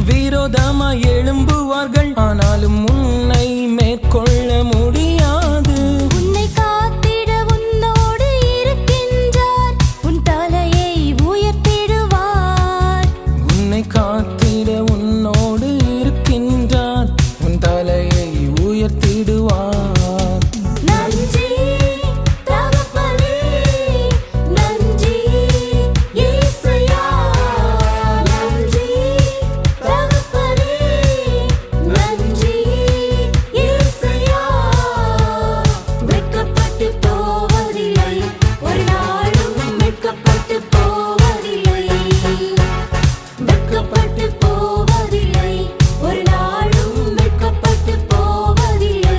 விரோதமாய் எழும்புவார்கள், ஆனாலும் உன்னை மேற்கொள்ள முடியாது. உன்னை காத்திட உன்னோடு இருக்கின்றார், உன் தலையை உயர்த்திடுவார். உன்னை காத்திட உன்னோடு இருக்கின்றார், உன் தலையை உயர்த்திடுவார். நன்றி தகப்பனே, நன்றி இயேசுயா. நன்றி தகப்பனே, நன்றி இயேசுயா. வெட்கப்பட்டு போவதில்லை, ஒரு நாளும் வெட்கப்பட்டு போவதில்லை. வெட்கப்பட்டு போவதில்லை, ஒரு நாளும் வெட்கப்பட்டு போவதில்லை.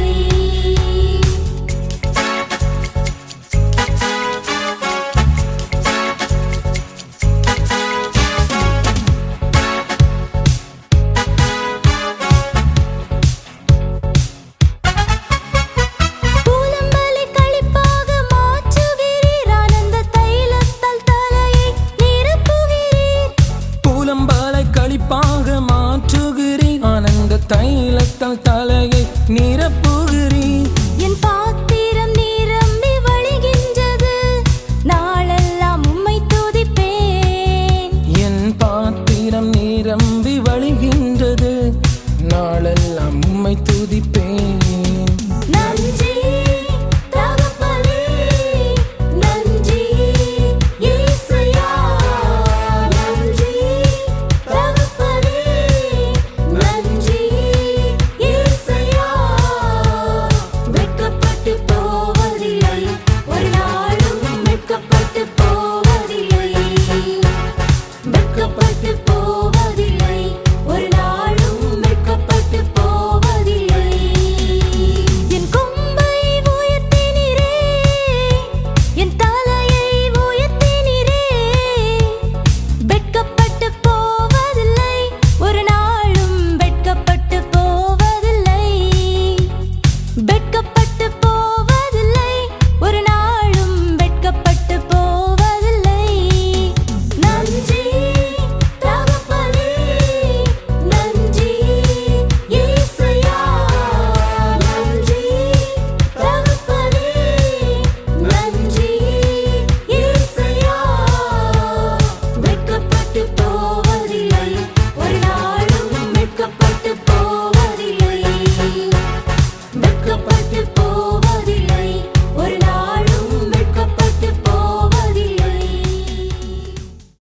பூலம்பலை களிப்பாக மாற்றுகிறீர், ஆனந்த தைலத்தால் தலையை நிரப்புகிறீர். பூலம்பாலை களிப்பாக மாற்றுகிறீர், ஆனந்த தைலத்தால் தலையை நிரப்புகிறீர்.